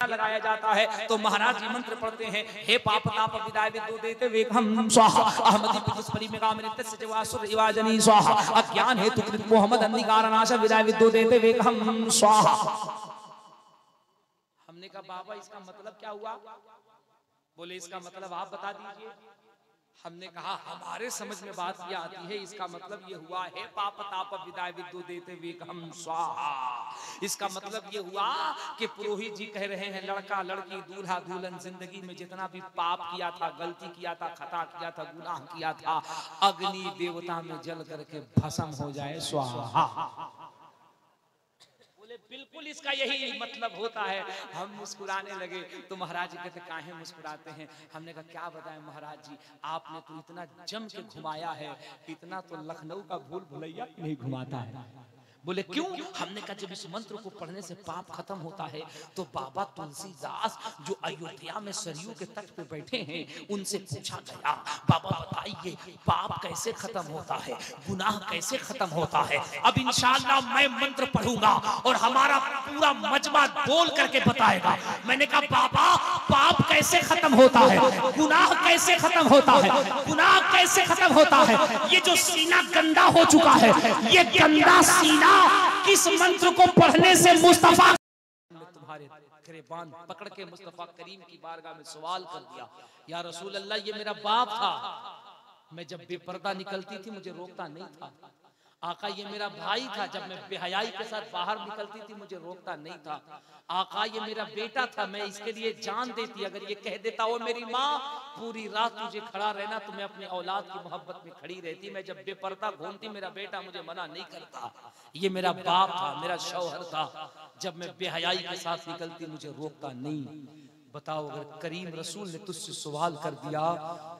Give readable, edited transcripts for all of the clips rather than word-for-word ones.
फेरा लगाया जाता है तो महाराज जी मंत्र पढ़ते हैं, हे पाप ताप विदाय विद्युत देते वेगम स्वाहा अहमदी पितुस्परि मेगामृतस्य जवासुर इवाजनी स्वाहा अज्ञान हेतु कृत मोहम्मद अंधकारनाश विदाय विद्युत देते वेगम स्वाहा। हमने कहा बाबा इसका मतलब क्या हुआ? बोले इसका मतलब आप बता दीजिए। हमने कहा हमारे समझ में बात यह आती है, इसका मतलब ये हुआ है पाप ताप विदाय विद्युत देते वेगम स्वाहा। इसका मतलब ये हुआ कि पुरोहित जी कह रहे हैं लड़का लड़की दूल्हा दुल्हन जिंदगी में जितना भी पाप किया था, गलती किया था, खता किया था, गुनाह किया था, अग्नि देवता में जल करके भस्म हो जाए स्वाहा। बिल्कुल इसका यही मतलब होता है। हम मुस्कुराने लगे तो महाराज जी कहते काहे मुस्कुराते हैं? हमने कहा क्या बताएं महाराज जी, आपने तो इतना जम के घुमाया है, इतना तो लखनऊ का भूल भुलैया नहीं घुमाता है। बोले क्यों? हमने कहा जब इस मंत्र को पढ़ने से पाप खत्म होता है तो बाबा तुलसीदास जो अयोध्या में सरयू के तट पे बैठे हैं उनसे पूछा गया, बाबा बताइए पाप कैसे खत्म होता है, गुनाह कैसे खत्म होता है? अब इंशाअल्लाह मैं मंत्र पढ़ूंगा और हमारा पूरा मजमा बोल करके बताएगा। मैंने कहा बाबा पाप कैसे खत्म होता है, गुनाह कैसे खत्म होता है, गुनाह कैसे खत्म होता है? ये जो सीना गंदा हो चुका है, ये गंदा सीना किस मंत्र को पढ़ने से मुस्तफा तुम्हारे गिरबान पकड़ के मुस्तफा करीम की बारगाह में सवाल कर दिया, या रसूल अल्लाह ये मेरा बाप था, मैं जब बेपर्दा निकलती थी मुझे रोकता नहीं था। आका ये मेरा भाई था, जब मैं बेहयाई के साथ बाहर निकलती थी मुझे रोकता नहीं था। आका ये मेरा बेटा था, मैं इसके लिए जान देती, अगर ये कह देता वो मेरी माँ पूरी रात तुझे खड़ा रहना तो मैं अपनी औलाद की मोहब्बत में खड़ी रहती। मैं जब बेपर्दा घूमती मेरा बेटा मुझे मना नहीं करता। ये मेरा बाप था, मेरा शौहर था, जब मैं बेहयाई के साथ निकलती मुझे रोकता नहीं। बताओ अगर करीम रसूल ने तुझसे सवाल कर दिया,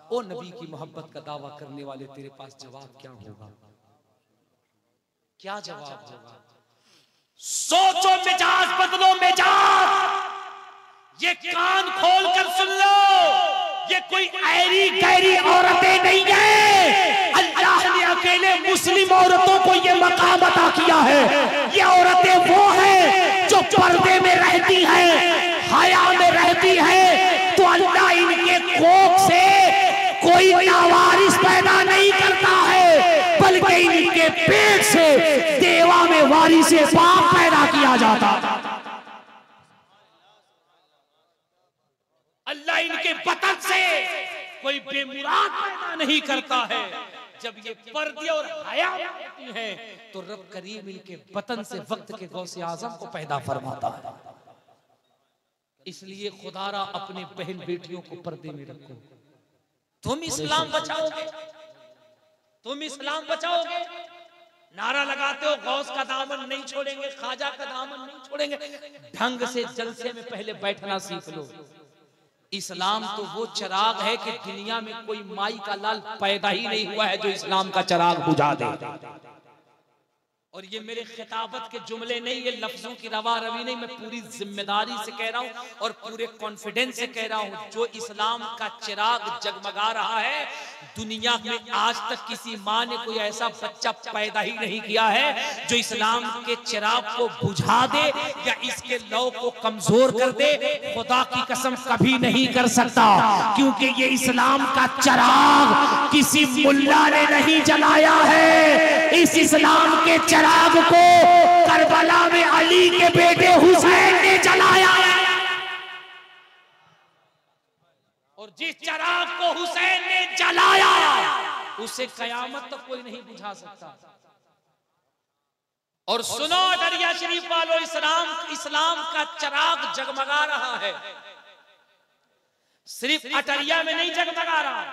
ओ नबी की मोहब्बत का दावा करने वाले, तेरे पास जवाब क्या होगा? क्या जवाब होगा? सोचो, मिजाज बदलो, मिजाज। ये कान खोल कर सुन लो, ये कोई ऐरी गैरी औरतें नहीं है। अल्लाह ने अकेले मुस्लिम औरतों को ये मकाम अता किया है। ये औरतें वो हैं जो पर्दे में रहती हैं, हया में रहती हैं, तो अल्लाह इनके कोख से कोई नावारिस पैदा नहीं करता है, बल्कि इनके पेट से देवा में वारिसे पाक पैदा किया जाता। अल्लाह इनके बतन से कोई बेमुराद पैदा नहीं करता है। जब ये पर्दे और हया होती है तो रब करीम इनके बतन से वक्त के गौसे आजम को पैदा फरमाता है। इसलिए खुदारा अपने बहन बेटियों को पर्दे में रखो। तुम इस्लाम बचाओगे, तुम इस्लाम बचाओगे। नारा लगाते हो गौस का दामन नहीं छोड़ेंगे, ख्वाजा का दामन नहीं छोड़ेंगे। ढंग से जलसे में पहले बैठना सीख लो। इस्लाम तो वो चिराग है कि दुनिया में कोई माई का लाल पैदा ही नहीं हुआ है जो इस्लाम का चिराग बुझा दे। और ये मेरे खिताबत के जुमले नहीं, ये लफ्जों की रवा रवी नहीं, मैं पूरी जिम्मेदारी से कह रहा हूँ और पूरे कॉन्फिडेंस से कह रहा हूँ। जो इस्लाम का चिराग जगमगा रहा है, दुनिया में आज तक किसी माँ ने कोई ऐसा बच्चा पैदा ही नहीं किया है जो इस्लाम के चिराग को बुझा दे या इसके लौ को कमजोर कर दे। खुदा की कसम कभी नहीं कर सकता, क्योंकि ये इस्लाम का चिराग किसी मुल्ला ने नहीं जलाया है। इस इस्लाम के चिराग को करबला में अली के बेटे हुसैन ने जलाया। और जिस चिराग को हुसैन ने जलाया उसे कयामत तक कोई नहीं बुझा सकता। और सुनो दरिया शरीफ वालों, इस्लाम का चिराग जगमगा रहा है। सिर्फ अटरिया में नहीं जगमगा रहा,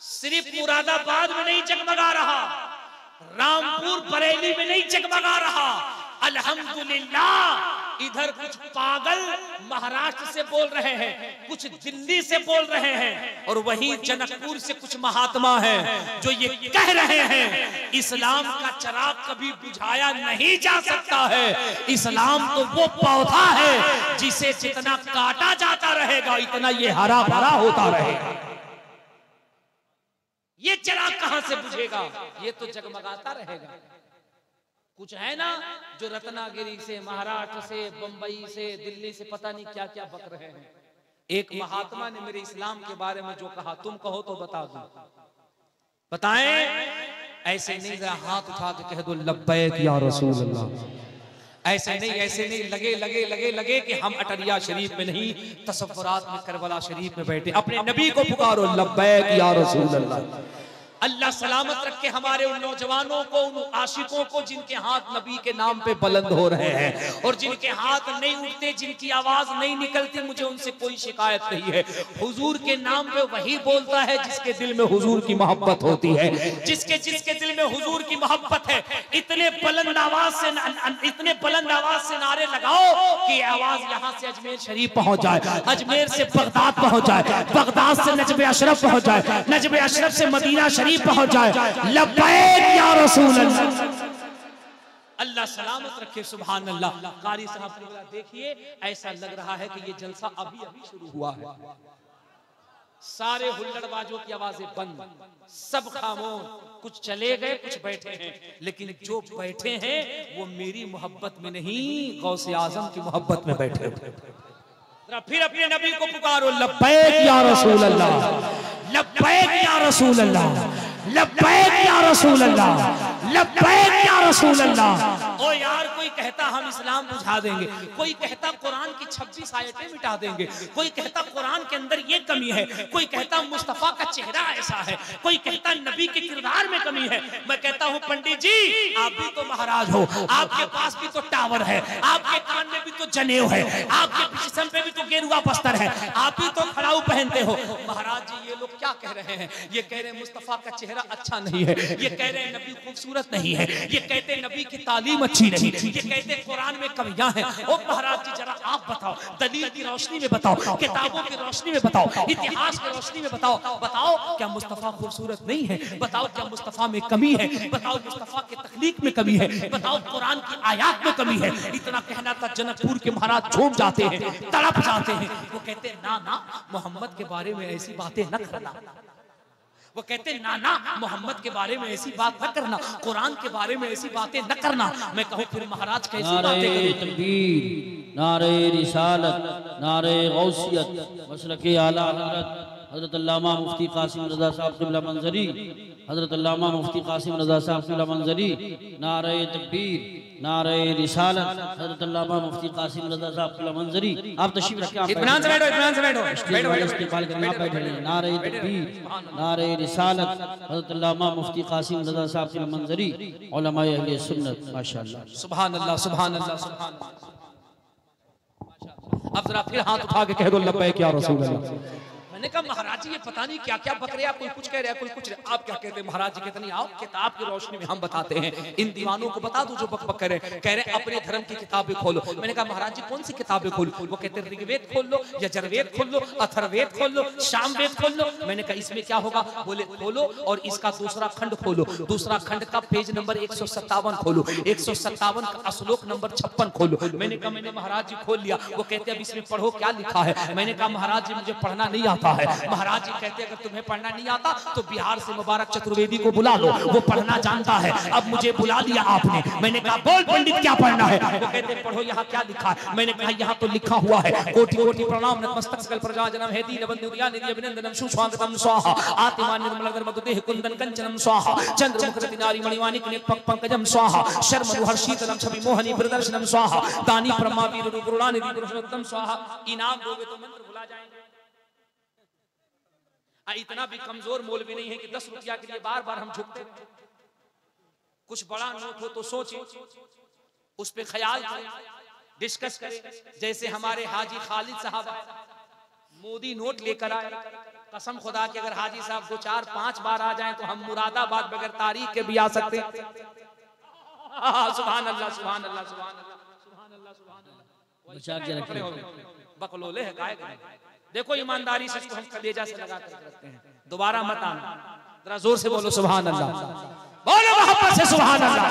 सिर्फ मुरादाबाद में नहीं जगमगा रहा, रामपुर बरेली में नहीं जगमगा रहा। अल्हम्दुलिल्लाह इधर कुछ पागल महाराष्ट्र से बोल रहे हैं, कुछ दिल्ली से बोल रहे हैं, और वहीं जनकपुर से कुछ महात्मा हैं जो ये कह रहे हैं इस्लाम का चिराग कभी बुझाया नहीं जा सकता है। इस्लाम तो वो पौधा है जिसे जितना काटा जाता रहेगा इतना ये हरा भरा होता रहेगा। ये चिराग कहां से बुझेगा? ये तो जगमगाता रहेगा। कुछ है ना जो रत्नागिरी से, महाराष्ट्र से, बंबई से, दिल्ली से पता नहीं क्या क्या बक रहे हैं। एक महात्मा ने मेरे इस्लाम के बारे में जो कहा, तुम कहो तो बता दो, बताएं। ऐसे नहीं, जरा हाथ उठा के कह दो लब्बैक या रसूल अल्लाह। ऐसे नहीं, ऐसे नहीं, लगे लगे लगे लगे कि हम अटरिया शरीफ में नहीं, तसव्वुरात में करबला शरीफ में बैठे। अपने नबी को पुकारो लब्बैक या रसूल अल्लाह। अल्लाह सलामत रखे हमारे उन नौजवानों को, उन आशिकों को जिनके हाथ नबी के नाम पे बुलंद हो रहे हैं और जिनके हाथ नहीं उठते, जिनकी आवाज नहीं निकलती। मुझे उनसे कोई शिकायत नहीं है। हुजूर के नाम पे वही बोलता है जिसके दिल में हुजूर की मोहब्बत होती है, जिसके दिल में हुजूर की मोहब्बत है। इतने बुलंद आवाज से नारे लगाओ कि आवाज यहाँ से अजमेर शरीफ पहुंच जाए, अजमेर से बगदाद पहुंच जाए, बगदाद से नजब अशरफ पहुंच जाए, नजब अशरफ से मदीना शरीफ पहुंच जाए। लब्बैक या रसूल अल्लाह। अल्लाह सलामत रखे, सुभान अल्लाह। कारी साहब ने बोला, देखिए ऐसा लग रहा है कि ये जलसा अभी अभी शुरू हुआ है। सारे हुल्लड़बाजों की आवाजें बंद, सब खामोश, कुछ चले गए, कुछ बैठे हैं। लेकिन जो बैठे हैं वो मेरी मोहब्बत में नहीं, गौसे आजम की मोहब्बत में बैठे हुए। फिर अपने नबी को पुकारो लब्बैक या रसूल अल्लाह, लब्बैक या रसूल अल्लाह, लब्बैक या रसूल अल्लाह, लब्बैक या रसूल अल्लाह। ओ यार, कोई कहता हम इस्लाम बुझा देंगे, कोई कहता कुरान की 26 आयतें मिटा देंगे, कोई कहता कुरान के अंदर ये कमी है, कोई कहता मुस्तफा का चेहरा ऐसा है, कोई कहता नबी के किरदार में कमी है। मैं कहता हूँ पंडित जी, आप भी तो महाराज हो, आपके पास भी तो टावर है, आपके कान में भी तो जनेऊ है, आपके जिस्म पे भी तो गेरुआ बस्तर है, आप भी तो खड़ाऊ पहनते हो। महाराज जी, ये लोग क्या कह रहे हैं? ये कह रहे हैं मुस्तफा का चेहरा अच्छा नहीं है, ये कह रहे हैं नबी खूबसूरत नहीं है, ये कहते हैं नबी की तालीम अच्छी नहीं, ये कहते हैं कुरान में कमियां हैं। ओ महाराज जी, जरा आप बताओ, दलील की रोशनी में बताओ, किताबों की रोशनी में बताओ, इतिहास की रोशनी में बताओ, बताओ क्या मुस्तफा खूबसूरत नहीं है? बताओ क्या मुस्तफा में कमी है? बताओ मुस्तफा के तख्लीक में कमी है? बताओ कुरान की आयात में कमी है? इतना कहना था, जनकपुर के महाराज झूम जाते हैं, तड़प जाते हैं। वो कहते हैं ना ना, मोहम्मद के बारे में ऐसी बातें न करना। वो कहते ना ना, मोहम्मद के बारे में ऐसी बात न करना, कुरान के बारे में ऐसी बातें न करना। मैं कहूँ फिर महाराज कैसी बातें करें? तकबीर, नारे रिसालत, नारे गौसियत, मसलके आला हज़रत अल्लामा मुफ्ती कासिम रज़ा साहब क़िबला मंज़री, हज़रत अल्लामा मुफ्ती कासिम रज़ा साहब क़िबला मंज़री। नारे तकबीर, नारे रिसालत, हज़रत अल्लामा मुफ्ती कासिम रज़ा साहब क़िबला मंज़री। आप तशरीफ रखें, आप इत्मीनान से बैठो, इत्मीनान से बैठो, इस्तेमाल करना, आप बैठे रहिए। नारे तकबीर, नारे रिसालत, हज़रत अल्लामा मुफ्ती कासिम रज़ा साहब क़िबला मंज़री, उलमाए अहले सुन्नत, माशाअल्लाह, सुभान अल्लाह, सुभान अल्लाह, सुभान अल्लाह। अब जरा फिर हाथ उठा के कह दो लब्बैक या रसूल अल्लाह। मैंने कहा महाराज जी, ये पता नहीं क्या क्या बक रहे हैं, कोई कुछ कह रहा है, कोई कुछ रहे। आप क्या कहते हैं महाराज जी? कहते नहीं, आओ किताब की रोशनी में हम बताते हैं, इन दीवानों को बता दो जो बक बक कर रहे हैं। कह रहे अपने धर्म की किताबें खोलो। मैंने कहा महाराज जी कौन सी किताबें खोलो? वो कहते ऋग्वेद खोल लो, यजुर्वेद खोल लो, अथर्ववेद खोल लो, सामवेद खोल लो। मैंने कहा इसमें क्या होगा? बोले खोलो और इसका दूसरा खंड खोलो, दूसरा खंड का पेज नंबर 157 खोलो, 157 का श्लोक नंबर 56 खोलो। मैंने कहा मैंने महाराज जी खोल लिया। वो कहते अब इसमें पढ़ो क्या लिखा है? मैंने कहा महाराज जी मुझे पढ़ना नहीं आता है। महाराज कहते अगर तुम्हें पढ़ना नहीं आता तो बिहार से मुबारक चतुर्वेदी को बुला लो, वो पढ़ना जानता है। अब मुझे बुला लिया आपने। मैंने कहा बोल पंडित क्या पढ़ना है? वो कहते पढ़ो यहाँ क्या लिखा है। मैंने कहा यहाँ तो लिखा हुआ है कोटि कोटि प्रणाम नतमस्तक सकल प्रजा जनम हेति नवन्युया निधि अभिनंदनम सुस्वागतम स्वाहा आत्मान निर्मल मधुदेह कुंदन कंचनम स्वाहा चंद्रमुखरति नारी मणिवाणिक नेत्र पंकजम स्वाहा शर्म हर्षितम छवि मोहनी प्रदर्शनम स्वाहा दानी ब्रह्मा वीर गुरुणानिधि पुरुषोत्तम स्वाहा। इनाम दोगे तो मंत्र भुला जाएंगे। इतना भी कमजोर मौलवी नहीं है कि 10 रुपया के लिए बार बार हम झुकते। कुछ बड़ा नोट हो तो सोचे, उस पे ख्याल करें, डिस्कस करें। जैसे हमारे हाजी खालिद साहब मोदी नोट लेकर आए, कसम खुदा कि अगर हाजी साहब 2 4 5 बार आ जाएं तो हम मुरादाबाद बगैर तारीख के भी आ सकते हैं। सुभान अल्लाह, सुभान अल्लाह, सुभान अल्लाह, सुभान अल्लाह, सुभान अल्लाह। बकलोले है काय करें। देखो ईमानदारी से इसको हम कलेजा से लगा कर रखते हैं। दोबारा मत आना, जरा जोर से बोलो सुभान अल्लाह, बोलो मोहब्बत से सुभान अल्लाह।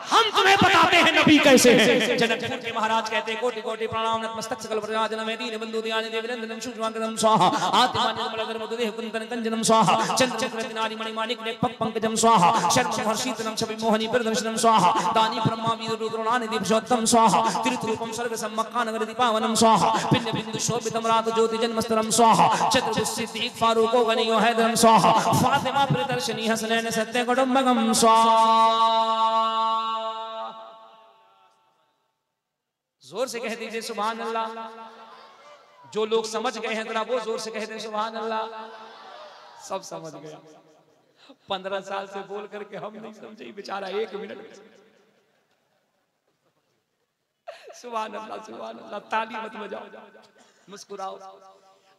हम तुम्हें बताते हैं नबी कैसे हैं। जनकपुर के महाराज कहते हैं कोटि कोटि प्रणाम नतमस्तक सकल प्रजाजन में दीन बंधु दयानि देवनंदनम शुभवांगनम स्वाहा आत्मानंद बलधर मधुदेह कुंदन कंजनम स्वाहा चंद्रचक्र नारी मणि माणिक ने पक पंकजम स्वाहा शर्म हर्षितनम छवि मोहनी प्रदर्शनम स्वाहा दानी ब्रह्मा विदुर रुद्रनानि दीपशोत्तम स्वाहा तीर्थरूपम सर्व सम्मक्का नगर दीपावनम स्वाहा पिंड बिंदु शोभितम रात ज्योति जन्मस्तरम स्वाहा चतुर्भुज सिद्दीक फारूको गनियो हैदरम स्वाहा फातिमा प्रियदर्शनी हसनैन सत्य कुटुंबकम स्वाहा। जोर से कह दीजिए सुभान अल्लाह। जो लोग समझ गए हैं जरा वो जोर से कह दें सुभान अल्लाह। सब समझ गया। 15 साल से बोल करके हम नहीं समझे बेचारा 1 मिनट में। सुभान अल्लाह ताली मत बजाओ, मुस्कुराओ।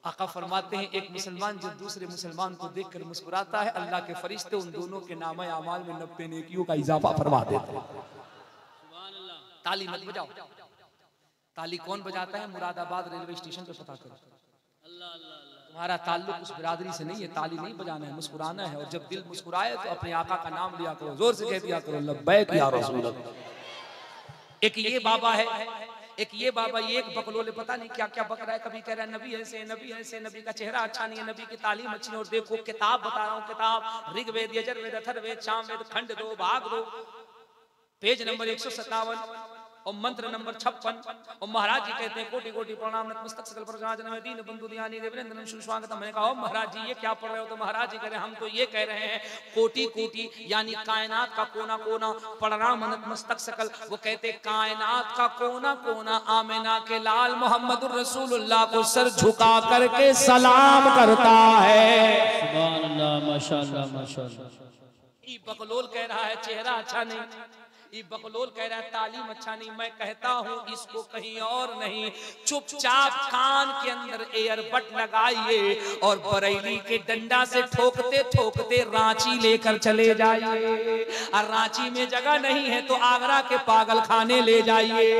आका फरमाते हैं एक मुसलमान जो दूसरे मुसलमान को देखकर मुस्कुराता है अल्लाह के फरिश्ते उन दोनों के नामे अमाल में 90 नेकियों का इजाफा फरमा देते हैं। ताली मत बजाओ। ताली कौन बजाता है? मुरादाबाद रेलवे स्टेशन पे पता करो। तुम्हारा ताल्लुक उस बिरादरी से नहीं है, ताली नहीं बजाना है, मुस्कुराना है। और जब दिल मुस्कुराए तो अपने आका का नाम लिया करो, जोर से कह दिया करो लब्बैक या रसूल अल्लाह। एक ये बाबा है, एक ये बाबा, ये एक बकलोले पता नहीं क्या क्या बक रहा है। कभी कह रहा है नबी ऐसे, नबी ऐसे, नबी का चेहरा अच्छा नहीं है, नबी की तालीम अच्छी नहीं। और देखो किताब बता रहा हूँ, किताब ऋग्वेद, यजुर्वेद, अथर्ववेद, सामवेद, खंड 2 भाग 2 पेज नंबर 157 और मंत्र नंबर 56। और महाराज जी कहते हैं कोटि कोटि प्रणाम नतमस्तक सकल प्रजाजन में दीन बंधु दयानि देवनंदनम सुस्वागतम। मैंने कहा महाराज जी ये क्या पढ़ रहे हो? तो महाराज जी कह रहे हैं हम तो ये कह रहे हैं कोटि कोटि यानी कायनात का कोना कोना प्रणाम नतमस्तक सकल। वो कहते कायनात का कोना कोना आमिना के लाल मोहम्मदुर रसूलुल्लाह को सर झुका करके सलाम करता है। सुभान अल्लाह, माशाअल्लाह माशाअल्लाह। ये बकलोल कह रहा है चेहरा अच्छा नहीं, ये बकलोल कह रहा है तालीम अच्छा नहीं। मैं कहता हूँ इसको कहीं और नहीं, चुपचाप कान के अंदर एयरबड लगाइए और बरेली के डंडा से ठोकते ठोकते रांची लेकर चले जाइए। और रांची में जगह नहीं है तो आगरा के पागल खाने ले जाइए।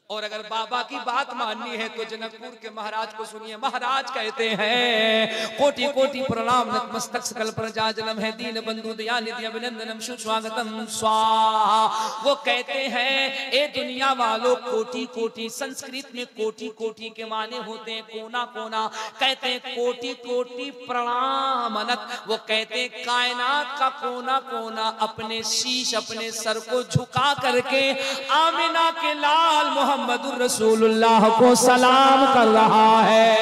और अगर बाबा की बात माननी है तो जनकपुर के महाराज को सुनिए। महाराज कहते हैं कोटि कोटि प्रणाम नतमस्तक सकल प्रजाजनम है दीन बंधु दयानि अभिनंदनम सुस्वागतम स्वाहा। वो कहते हैं ए दुनिया वालों कोटि कोटि, संस्कृत में कोटि कोटि के माने होते हैं कोना कोना। कहते हैं कोटि कोटि प्रणाम अनत। वो कहते हैं कायनात का कोना कोना अपने शीश अपने सर को झुका करके आमिना के लाल मोहम्मदुर रसूलुल्लाह को सलाम कर रहा है।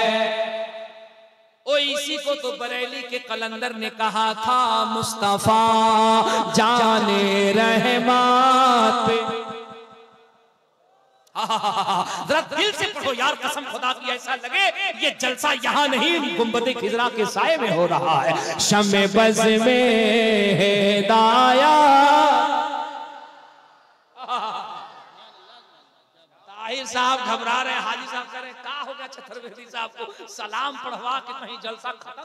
ओ इसी को तो बरेली के कलंदर ने कहा था मुस्तफा जाने रहमत पे। जरा दिल से पढ़ो यार, कसम खुदा की ऐसा लगे ये जलसा यहाँ नहीं गुंबद खिजरा के साए में हो रहा है। शमे बज़ में हिदाया साहब घबरा रहे हैं। हाजी साहब कह रहे हैं क्या हो गया छत्रवेदी साहब को सलाम पढ़वा के कहीं जलसा खत्म।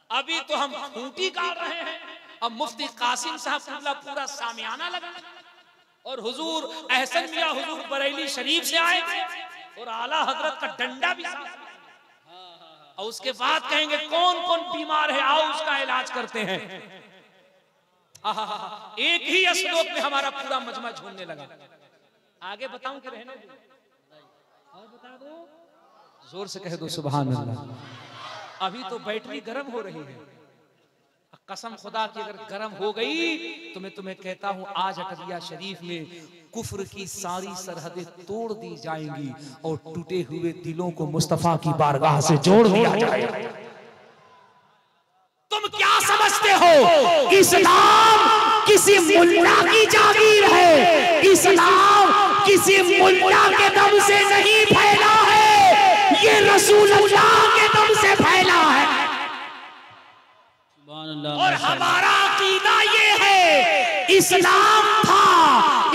अभी तो हम खूंटी गाड़ रहे हैं, अब मुफ्ती कासिम साहब पूरा सामियाना लगा और हुजूर एहसन मियां हुजूर बरेली शरीफ से आए और आला हजरत का डंडा भी साथ। और उसके बाद कहेंगे कौन कौन बीमार है आओ उसका इलाज करते हैं। एक ही असलोक में हमारा पूरा मजमा झूमने लगा। आगे बताऊं कि रहने दो? और बता दो, जोर से कह दो सुभान अल्लाह। अभी तो बैटरी गर्म हो रही है, कसम खुदा की अगर गर्म हो गई तो मैं तुम्हें कहता हूं आज अटलिया शरीफ में कुफ्र की सारी सरहदें तोड़ दी जाएंगी और टूटे हुए दिलों को मुस्तफा की बारगाह से जोड़ दिया जाएगा। तुम क्या समझते हो इस्लाम किसी मुल्ला की जागीर है? इस्लाम किसी मुल्ला के दम से नहीं फैला है, ये रसूलुल्लाह के दम से फैला है। और हमारा अकीदा ये है इस्लाम था,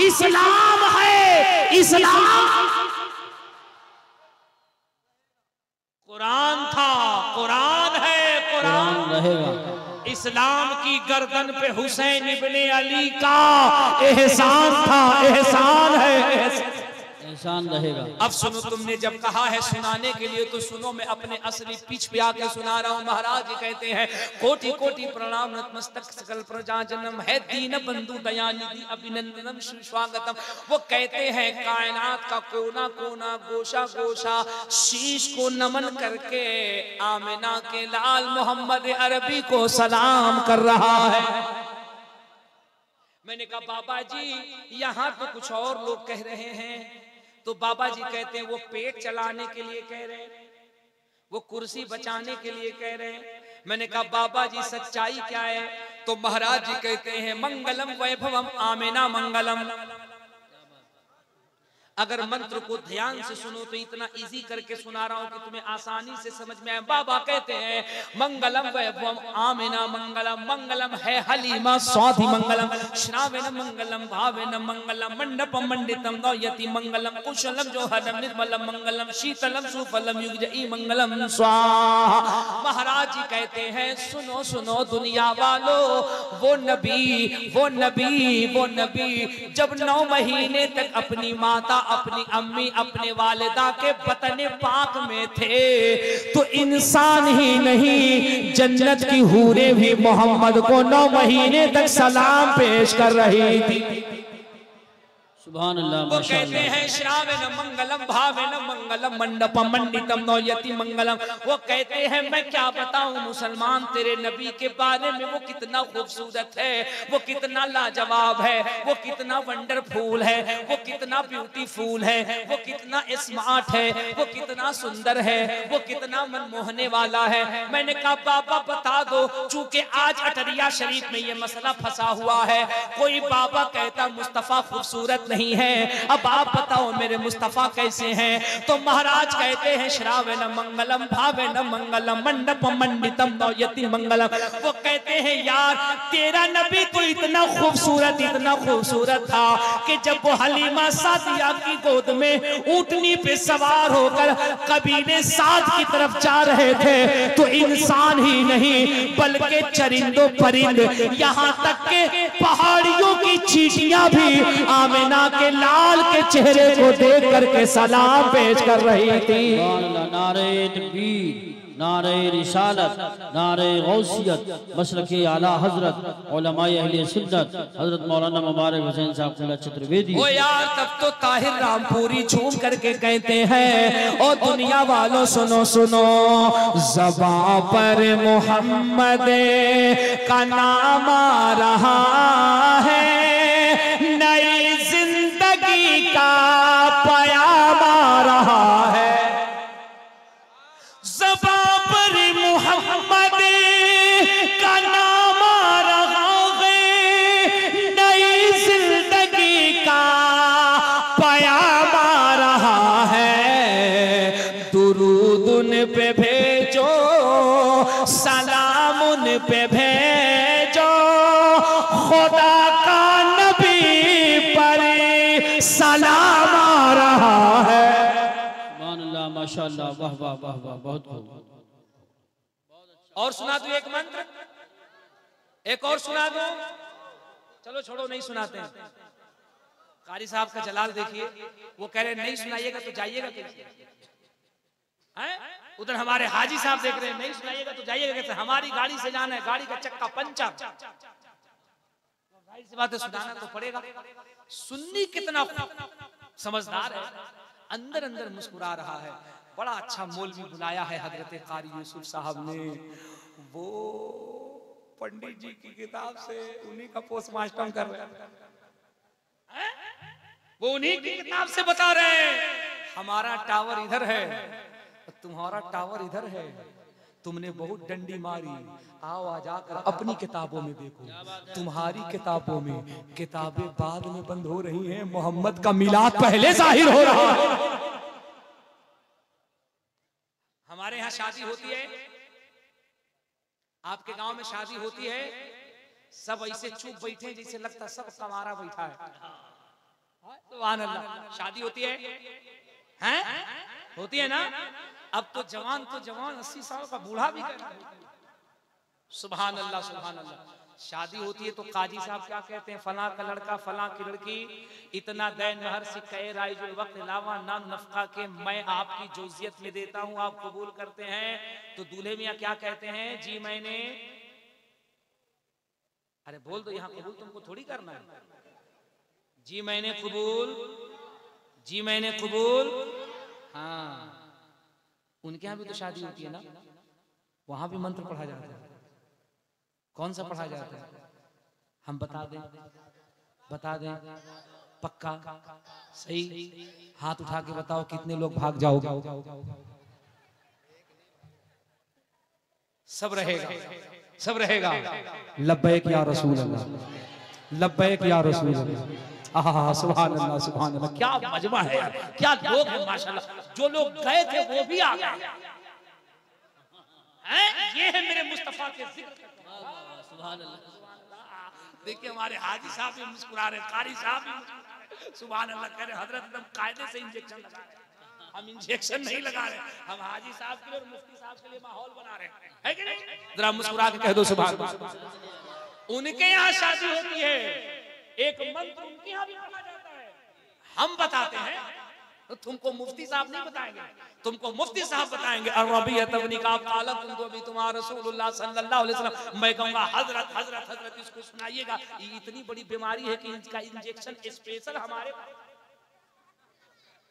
इस्लाम है, इस्लाम कुरान था, कुरान है, कुरान रहेगा। इस्लाम की गर्दन पे हुसैन इब्ने अली का एहसान था, एहसान है। एहसान रहेगा। अब सुनो, तुमने जब कहा है सुनाने के लिए तो सुनो, मैं अपने असली पिच पे आके सुना रहा हूँ। महाराज जी कहते हैं कोटि कोटि प्रणाम नतमस्तक सकल प्रजा जन्म है दीन बंधु दयानिधि अभिनंदनम सुस्वागतम। वो कहते हैं कायनात का कोना कोना गोशा गोशा शीश को नमन करके आमिना के लाल मोहम्मद अरबी को सलाम कर रहा है। मैंने कहा बाबा जी यहाँ तो कुछ और लोग कह रहे हैं। तो बाबा जी कहते हैं वो पेट चलाने के लिए कह रहे हैं, वो कुर्सी बचाने के लिए कह रहे हैं। मैंने कहा बाबा जी सच्चाई क्या है? तो महाराज जी कहते हैं मंगलम वैभवम आमिना मंगलम। अगर मंत्र को ध्यान से सुनो तो इतना इजी करके सुना रहा हूं कि तुम्हें आसानी से समझ में आए। बाबा कहते हैं मंगलम वैभवम आमिना मंगलम। मंगलम है हलीमा स्वाधि मंगलम श्रावेन मंगलम भावेन मंगलम मंडपम मंडितम नौयति मंगलम कुशलम जोहरम निर्मलम मंगलम शीतलम सुफलम युगजई मंगलम स्वाहा। महाराज जी कहते हैं सुनो सुनो दुनिया वालों, वो नबी वो नबी वो नबी जब 9 महीने तक अपनी माता अपनी अम्मी अपने वालिदा के बतने पाक में थे तो इंसान ही नहीं जन्नत की हूरें भी मोहम्मद को 9 महीने तक सलाम पेश कर रही थी। सुभान अल्लाह। वो कहते हैं श्रावेन मंगलम भावेन मंगलम मंडपम मंडितम नौयति मंगलम। वो कहते हैं मैं क्या बताऊं मुसलमान तेरे नबी के बारे में, वो कितना खूबसूरत है, वो कितना लाजवाब है, वो कितना वंडरफुल है, वो कितना ब्यूटीफुल है, वो कितना स्मार्ट है, वो कितना सुंदर है, वो कितना मनमोहने वाला है। मैंने कहा बाबा बता दो, चूंकि आज अटरिया शरीफ में ये मसला फंसा हुआ है। कोई बाबा कहता मुस्तफा खूबसूरत नहीं है, अब आप बताओ मेरे मुस्तफा कैसे हैं? तो महाराज कहते हैं श्रावेन मंगलम भावेन मंगलम मंडपम मंडितम नौयति मंगलम। वो कहते हैं यार तेरा नबी तो इतना खूबसूरत था कि जब वो हलीमा सादिया की गोद में ऊंटनी पे सवार होकर कबीले साद की तरफ जा रहे थे तो इंसान ही नहीं बल्कि चरिंदों परिंद यहाँ तक के पहाड़ियों की चींटियां भी आमिना के लाल के चेहरे को देख करके सलाम पेश कर रही थी। नारे तकबीर, नारे रिसालत, नारे गौसियत, मसलके आला हजरत उलमाए अहले सुन्नत हजरत मौलाना मुबारक हुसैन साहब खुला चतुर्वेदी। ओ यार तब तो ताहिर रामपुरी झूम करके कहते हैं ओ दुनिया वालों सुनो सुनो, ज़बां पर मोहम्मद का नाम आ रहा है, नई जिंदगी का पयाम आ रहा है। ज़बां पर मोहम्मद का नाम आ रहा है, नई जिंदगी का पयाम आ रहा है। दुरूद उन पे भेजो, सलाम उन पे भेजो, खुदा का सलाम आ रहा है। सुभान अल्लाह माशाअल्लाह वाह वाह वाह वाह बहुत खूब। और सुना दो एक मंत्र, एक और सुना दो। चलो छोड़ो नहीं सुनाते हैं। कारी साहब का जलाल देखिए, वो कह रहे नहीं सुनाइएगा तो जाइएगा कैसे? उधर हमारे हाजी साहब देख रहे हैं नहीं सुनाइएगा तो जाइएगा कैसे? हमारी गाड़ी से जाना है, गाड़ी का चक्का पंचर, गाड़ी से बातें सुनाना तो पड़ेगा। सुन्नी कितना समझदार है, अंदर अंदर मुस्कुरा रहा है। बड़ा अच्छा मौलवी बुलाया है हजरत कारी यूसुफ साहब ने, वो पंडित जी की किताब से उन्हीं का पोस्टमार्टम कर रहे हैं, वो उन्हीं की किताब से बता रहे हैं हमारा टावर इधर है, तुम्हारा टावर इधर है, तुमने बहुत डंडी मारी, आओ आ जाकर अपनी किताबों में देखो। तुम्हारी किताबों में किताबें बाद में बंद हो रही हैं, मोहम्मद का मिलाद पहले जाहिर हो रहा है। हमारे यहाँ शादी होती है, आपके गांव में शादी होती है, सब ऐसे चुप बैठे जैसे लगता सब कमारा बैठा है। सुभान अल्लाह। शादी होती है हैं? होती है ना? अब तो जवान 80 साल का बूढ़ा भी कर। सुभान अल्लाह सुभान अल्लाह। शादी होती है तो काजी साहब क्या कहते हैं, फला का लड़का फला की लड़की, इतना दैन महर सिक्के राइजुल वक्त लावा नाम नफका के मैं आपकी जोजियत में देता हूं, आप कबूल करते हैं? तो दूल्हे मियां क्या कहते हैं, जी मैंने, अरे बोल दो, यहाँ कबूल तुमको थोड़ी करना है, जी मैंने कबूल, जी मैंने कबूल। हाँ, उनके यहाँ भी तो शादी होती है ना, वहां भी मंत्र पढ़ा जाता है। कौन सा पढ़ा जाता है, हम बता दें, बता दें, पक्का सही? हाथ उठा के बताओ कितने लोग भाग जाओगे? सब रहेगा, सब रहेगा। लब्बैक या रसूल अल्लाह, लब्बैक या रसूल अल्लाह। आहा, सुभान अल्लाह, सुभान अल्लाह। क्या मजमा है यार, क्या लोग हैं माशाल्लाह। जो लोग गए थे वो भी आ गए हैं। ये है मेरे मुस्तफा के जिक्र। देखिए हमारे हाजी साहब भी मुस्कुरा रहे, कारी साहब भी सुभान अल्लाह कह रहे, हजरत एकदम कायदे से इंजेक्शन लगा रहे हैं। हम इंजेक्शन नहीं लगा रहे, हम हाजी साहब के लिए और मुफ्ती साहब के लिए माहौल बना रहे हैं, है कि नहीं? जरा मुस्कुरा के कह दो सुभान अल्लाह। उनके यहाँ शादी होती है, एक मंत्र उनके यहाँ भी पढ़ा जाता है, हम बताते हैं, तो तुमको मुफ्ती साहब नहीं बताएंगे, तुमको मुफ्ती साहब बताएंगे। मैं कहूँगा हजरत हजरत हजरत इसको सुनाइएगा। इतनी बड़ी बीमारी है कि इसका इंजेक्शन स्पेशल हमारे,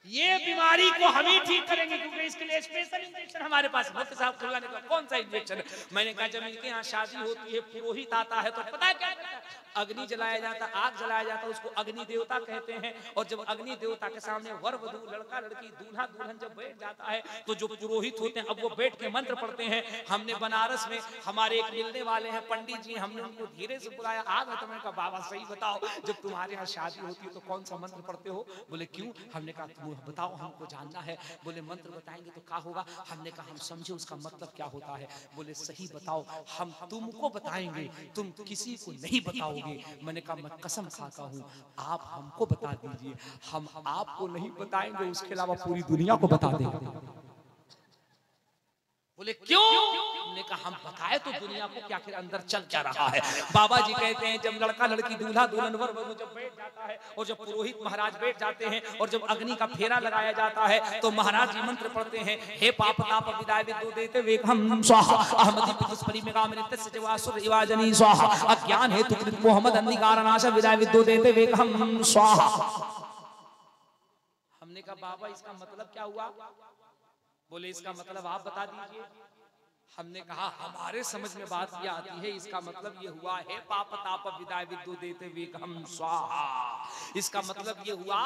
ये बीमारी को हम ही ठीक करेंगे क्योंकि इसके लिए स्पेशल इंजेक्शन हमारे पास। मुफ्ती साहब खुलवाने का कौन सा इंजेक्शन है? मैंने कहा जब इनके यहाँ शादी होती है, पुरोहित आता है तो पता है क्या करता है, अग्नि जलाया जाता, आग जलाया जाता, उसको अग्नि देवता कहते हैं। और जब अग्नि देवता के सामने वर वधू, लड़का लड़की, दूल्हा दुल्हन जब बैठ जाता है तो जो पुरोहित होते हैं अब वो बैठ के मंत्र पढ़ते हैं। हमने बनारस में हमारे एक मिलने वाले हैं पंडित जी, हमने उनको धीरे से बुलाया, आ गए तो मैंने कहा बाबा सही बताओ, जब तुम्हारे यहाँ शादी होती है तो कौन सा मंत्र पढ़ते हो? बोले क्यों? हमने कहा तुम बताओ, हमको जानना है। बोले मंत्र बताएंगे तो क्या होगा? हमने कहा हम समझे उसका मतलब क्या होता है। बोले सही बताओ, हम तुमको बताएंगे, तुम किसी को नहीं बताओगे। मैंने कहा मैं कसम खाता हूँ, आप हमको बता दीजिए, हम आपको नहीं बताएंगे, उसके अलावा पूरी दुनिया को बता देंगे। बोले क्यों? हमने कहा हम बताए तो दुनिया को क्या आखिर अंदर चल क्या रहा है। बाबा जी कहते हैं जब लड़का लड़की, दूल्हा दुल्हन, वर वधू जब बैठ जाता है और जब पुरोहित महाराज बैठ जाते हैं और जब अग्नि का फेरा लगाया जाता है तो महाराज जी मंत्र पढ़ते हैं, हे पाप ताप विदाय विद्यु देते वेग हम स्वाहा अहमदी पितुस्परि में गामनि तस्य जवासुर इवाजनी स्वाहा अज्ञान हेतु कृत मोहम्मद अंधकारनाश विदाय विद्यु देते वेग हम स्वाहा। हमने कहा बाबा इसका मतलब क्या हुआ? बोले इसका मतलब आप बता दीजिए। हमने कहा हमारे समझ में बात यह आती है, इसका मतलब ये हुआ है पाप ताप विदाय विद्यु देते वेगम स्वाहा। इसका मतलब ये हुआ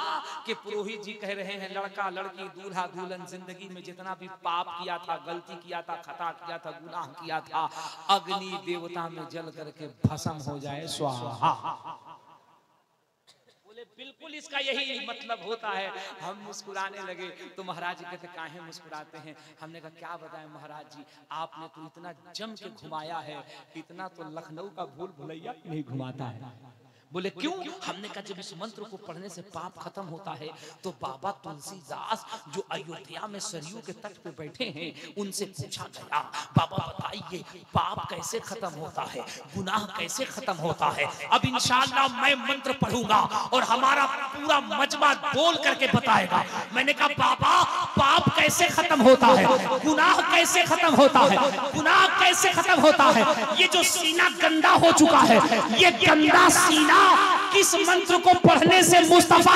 कि पुरोहित जी कह रहे हैं लड़का लड़की, दूल्हा दुल्हन जिंदगी में जितना भी पाप किया था, गलती किया था, खता किया था, गुनाह किया था, अग्नि देवता में जल करके भस्म हो जाए स्वाहा। बिल्कुल इसका यही मतलब होता है। हम मुस्कुराने लगे तो महाराज जी कहते काहे मुस्कुराते हैं? हमने कहा क्या बताएं महाराज जी, आपने तो इतना जम के घुमाया है, इतना तो लखनऊ का भूल भुलैया नहीं घुमाता है। बोले क्यों? हमने कहा जब इस मंत्र को पढ़ने से पाप खत्म होता है तो बाबा तुलसीदास जो अयोध्या में सरयू के तट पे बैठे हैं उनसे पूछा गया, बाबा बताइए पाप कैसे खत्म होता है, गुनाह कैसे खत्म होता है? अब इंशाअल्लाह मैं मंत्र पढ़ूंगा और हमारा पूरा मजमा बोल करके बताएगा। मैंने कहा बाबा पाप कैसे खत्म होता है, गुनाह कैसे खत्म होता है, गुनाह कैसे खत्म होता है? ये जो सीना गंदा हो चुका है, ये गंदा सीना किस मंत्र को पढ़ने से मुस्तफा